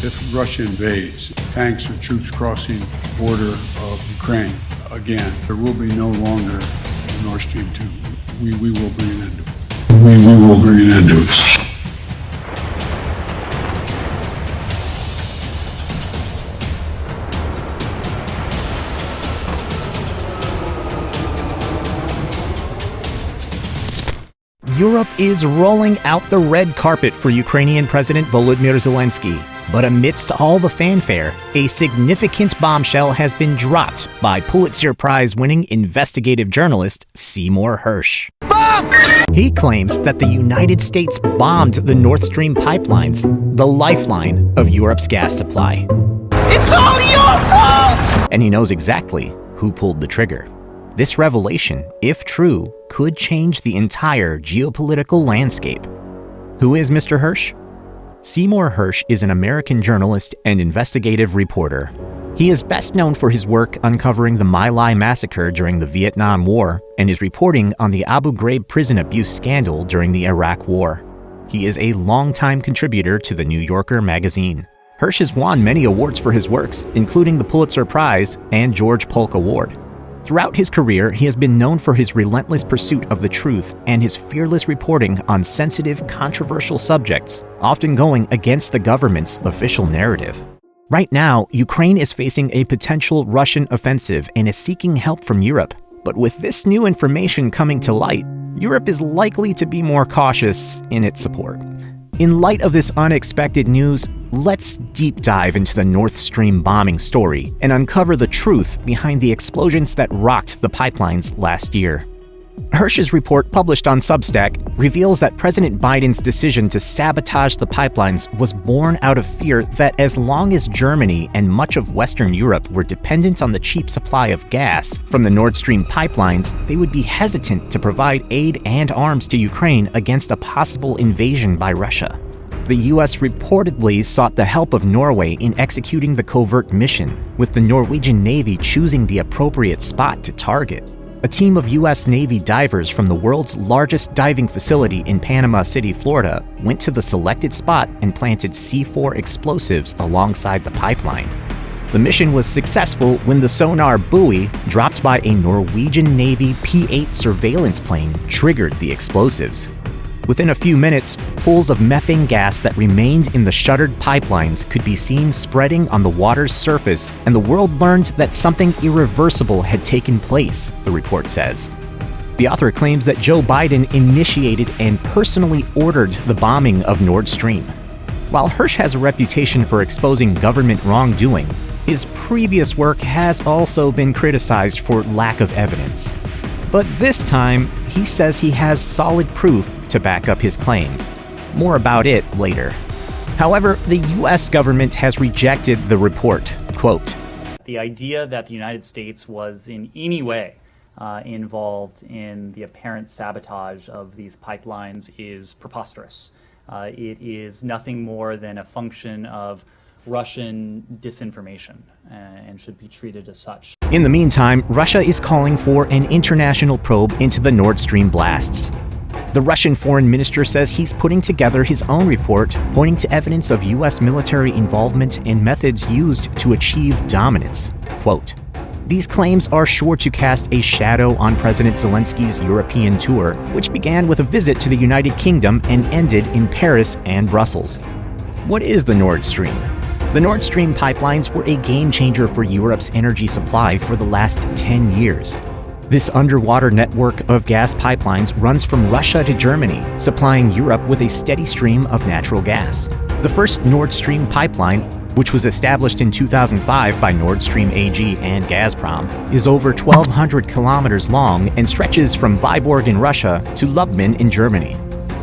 If Russia invades, tanks or troops crossing the border of Ukraine, again, there will be no longer Nordstream 2. We will bring an end to it. We will bring an end to it. Europe is rolling out the red carpet for Ukrainian President Volodymyr Zelensky. But amidst all the fanfare, a significant bombshell has been dropped by Pulitzer Prize-winning investigative journalist Seymour Hersh. He claims that the United States bombed the Nordstream pipelines, the lifeline of Europe's gas supply. It's all your fault! And he knows exactly who pulled the trigger. This revelation, if true, could change the entire geopolitical landscape. Who is Mr. Hersh? Seymour Hersh is an American journalist and investigative reporter. He is best known for his work uncovering the My Lai massacre during the Vietnam War and his reporting on the Abu Ghraib prison abuse scandal during the Iraq War. He is a longtime contributor to the New Yorker magazine. Hersh has won many awards for his works, including the Pulitzer Prize and George Polk Award. Throughout his career, he has been known for his relentless pursuit of the truth and his fearless reporting on sensitive, controversial subjects, often going against the government's official narrative. Right now, Ukraine is facing a potential Russian offensive and is seeking help from Europe. But with this new information coming to light, Europe is likely to be more cautious in its support. In light of this unexpected news, let's deep dive into the Nord Stream bombing story and uncover the truth behind the explosions that rocked the pipelines last year. Hersh's report, published on Substack, reveals that President Biden's decision to sabotage the pipelines was born out of fear that as long as Germany and much of Western Europe were dependent on the cheap supply of gas from the Nord Stream pipelines, they would be hesitant to provide aid and arms to Ukraine against a possible invasion by Russia. The U.S. reportedly sought the help of Norway in executing the covert mission, with the Norwegian Navy choosing the appropriate spot to target. A team of U.S. Navy divers from the world's largest diving facility in Panama City, Florida, went to the selected spot and planted C4 explosives alongside the pipeline. The mission was successful when the sonar buoy, dropped by a Norwegian Navy P-8 surveillance plane, triggered the explosives. Within a few minutes, pools of methane gas that remained in the shuttered pipelines could be seen spreading on the water's surface, and the world learned that something irreversible had taken place, the report says. The author claims that Joe Biden initiated and personally ordered the bombing of Nord Stream. While Hersh has a reputation for exposing government wrongdoing, his previous work has also been criticized for lack of evidence. But this time, he says he has solid proof to back up his claims. More about it later. However, the U.S. government has rejected the report. Quote, "The idea that the United States was in any way involved in the apparent sabotage of these pipelines is preposterous. It is nothing more than a function of Russian disinformation and should be treated as such." In the meantime, Russia is calling for an international probe into the Nord Stream blasts. The Russian foreign minister says he's putting together his own report, pointing to evidence of U.S. military involvement and methods used to achieve dominance. Quote, "These claims are sure to cast a shadow on President Zelensky's European tour, which began with a visit to the United Kingdom and ended in Paris and Brussels." What is the Nord Stream? The Nord Stream pipelines were a game changer for Europe's energy supply for the last 10 years. This underwater network of gas pipelines runs from Russia to Germany, supplying Europe with a steady stream of natural gas. The first Nord Stream pipeline, which was established in 2005 by Nord Stream AG and Gazprom, is over 1,200 kilometers long and stretches from Viborg in Russia to Lubmin in Germany.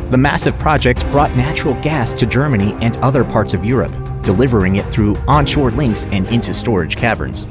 The massive project brought natural gas to Germany and other parts of Europe, delivering it through onshore links and into storage caverns.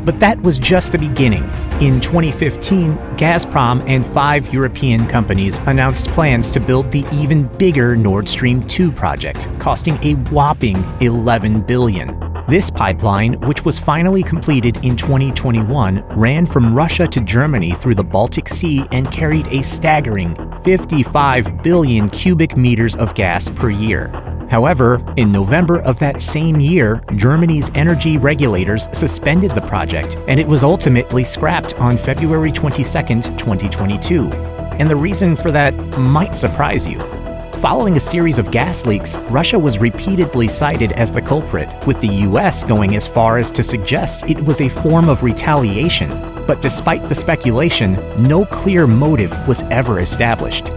But that was just the beginning. In 2015, Gazprom and 5 European companies announced plans to build the even bigger Nord Stream 2 project, costing a whopping $11 billion. This pipeline, which was finally completed in 2021, ran from Russia to Germany through the Baltic Sea and carried a staggering 55 billion cubic meters of gas per year. However, in November of that same year, Germany's energy regulators suspended the project, and it was ultimately scrapped on February 22, 2022. And the reason for that might surprise you. Following a series of gas leaks, Russia was repeatedly cited as the culprit, with the US going as far as to suggest it was a form of retaliation. But despite the speculation, no clear motive was ever established.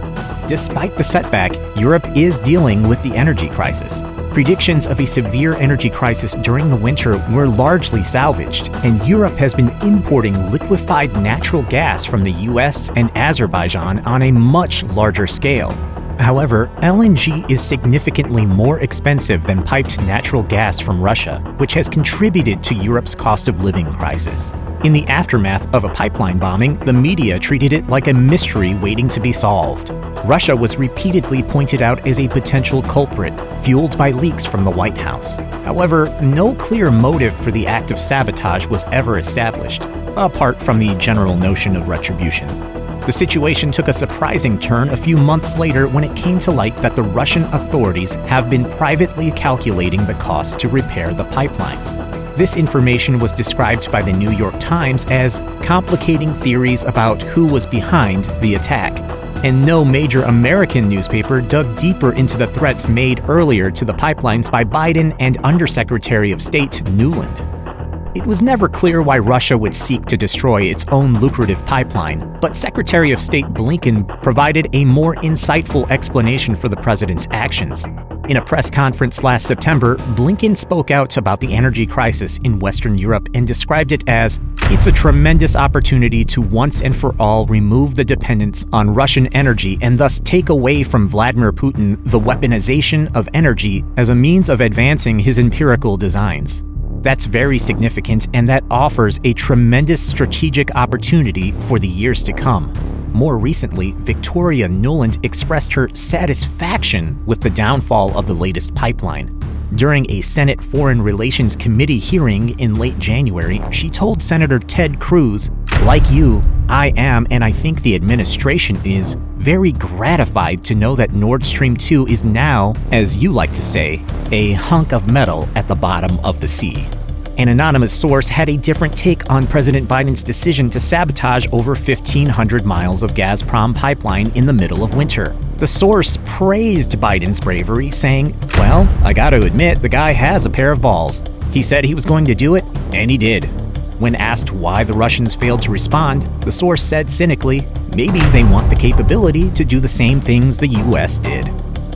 Despite the setback, Europe is dealing with the energy crisis. Predictions of a severe energy crisis during the winter were largely salvaged, and Europe has been importing liquefied natural gas from the US and Azerbaijan on a much larger scale. However, LNG is significantly more expensive than piped natural gas from Russia, which has contributed to Europe's cost of living crisis. In the aftermath of a pipeline bombing, the media treated it like a mystery waiting to be solved. Russia was repeatedly pointed out as a potential culprit, fueled by leaks from the White House. However, no clear motive for the act of sabotage was ever established, apart from the general notion of retribution. The situation took a surprising turn a few months later when it came to light that the Russian authorities have been privately calculating the cost to repair the pipelines. This information was described by the New York Times as complicating theories about who was behind the attack. And no major American newspaper dug deeper into the threats made earlier to the pipelines by Biden and Undersecretary of State Nuland. It was never clear why Russia would seek to destroy its own lucrative pipeline, but Secretary of State Blinken provided a more insightful explanation for the president's actions. In a press conference last September, Blinken spoke out about the energy crisis in Western Europe and described it as, "It's a tremendous opportunity to once and for all remove the dependence on Russian energy and thus take away from Vladimir Putin the weaponization of energy as a means of advancing his empirical designs." That's very significant, and that offers a tremendous strategic opportunity for the years to come. More recently, Victoria Nuland expressed her satisfaction with the downfall of the latest pipeline. During a Senate Foreign Relations Committee hearing in late January, she told Senator Ted Cruz, "Like you, I am, and I think the administration is, very gratified to know that Nordstream 2 is now, as you like to say, a hunk of metal at the bottom of the sea." An anonymous source had a different take on President Biden's decision to sabotage over 1,500 miles of Gazprom pipeline in the middle of winter. The source praised Biden's bravery, saying, "Well, I gotta admit, the guy has a pair of balls. He said he was going to do it, and he did." When asked why the Russians failed to respond, the source said cynically, "Maybe they want the capability to do the same things the US did."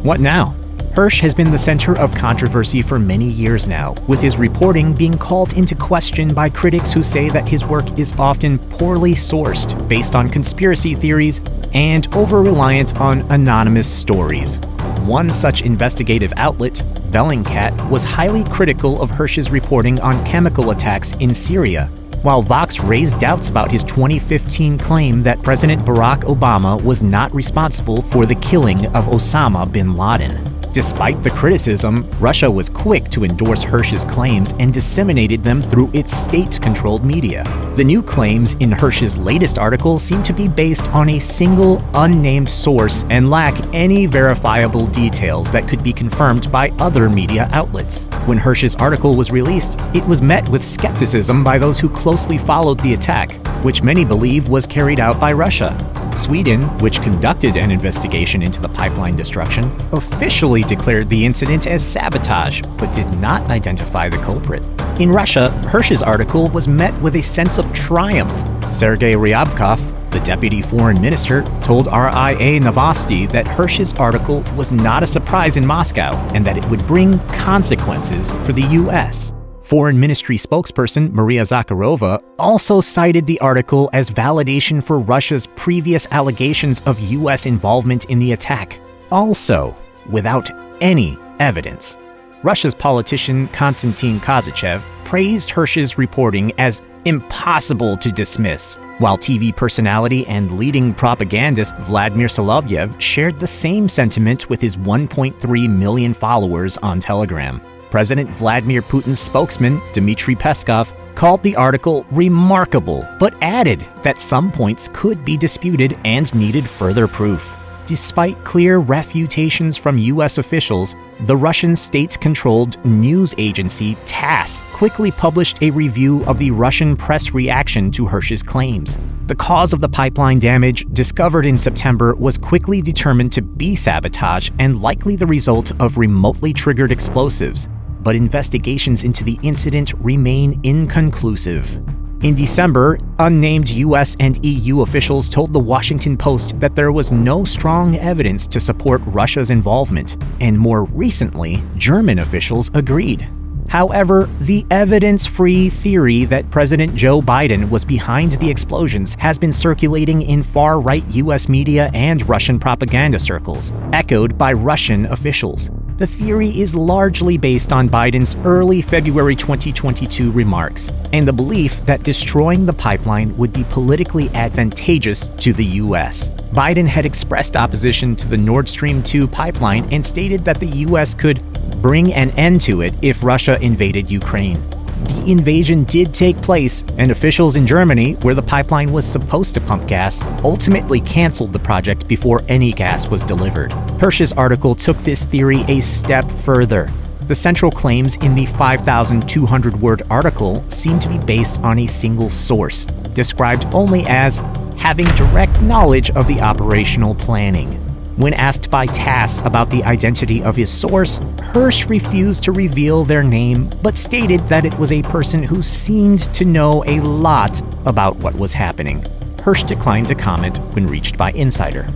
What now? Hersh has been the center of controversy for many years now, with his reporting being called into question by critics who say that his work is often poorly sourced, based on conspiracy theories, and over-reliant on anonymous stories. One such investigative outlet, Bellingcat, was highly critical of Hersh's reporting on chemical attacks in Syria, while Vox raised doubts about his 2015 claim that President Barack Obama was not responsible for the killing of Osama bin Laden. Despite the criticism, Russia was quick to endorse Hersh's claims and disseminated them through its state-controlled media. The new claims in Hersh's latest article seem to be based on a single, unnamed source and lack any verifiable details that could be confirmed by other media outlets. When Hersh's article was released, it was met with skepticism by those who closely followed the attack, which many believe was carried out by Russia. Sweden, which conducted an investigation into the pipeline destruction, officially declared the incident as sabotage, but did not identify the culprit. In Russia, Hersh's article was met with a sense of triumph. Sergei Ryabkov, the deputy foreign minister, told RIA Novosti that Hersh's article was not a surprise in Moscow and that it would bring consequences for the US. Foreign Ministry spokesperson Maria Zakharova also cited the article as validation for Russia's previous allegations of US involvement in the attack, also without any evidence. Russia's politician Konstantin Kozychev praised Hersh's reporting as impossible to dismiss, while TV personality and leading propagandist Vladimir Solovyev shared the same sentiment with his 1.3 million followers on Telegram. President Vladimir Putin's spokesman, Dmitry Peskov, called the article remarkable, but added that some points could be disputed and needed further proof. Despite clear refutations from U.S. officials, the Russian state-controlled news agency TASS quickly published a review of the Russian press reaction to Hersh's claims. The cause of the pipeline damage, discovered in September, was quickly determined to be sabotage and likely the result of remotely triggered explosives. But investigations into the incident remain inconclusive. In December, unnamed US and EU officials told the Washington Post that there was no strong evidence to support Russia's involvement, and more recently, German officials agreed. However, the evidence-free theory that President Joe Biden was behind the explosions has been circulating in far-right US media and Russian propaganda circles, echoed by Russian officials. The theory is largely based on Biden's early February 2022 remarks and the belief that destroying the pipeline would be politically advantageous to the U.S. Biden had expressed opposition to the Nordstream 2 pipeline and stated that the U.S. could bring an end to it if Russia invaded Ukraine. The invasion did take place, and officials in Germany, where the pipeline was supposed to pump gas, ultimately canceled the project before any gas was delivered. Hersh's article took this theory a step further. The central claims in the 5,200-word article seem to be based on a single source, described only as having direct knowledge of the operational planning. When asked by TASS about the identity of his source, Hersh refused to reveal their name, but stated that it was a person who seemed to know a lot about what was happening. Hersh declined to comment when reached by Insider.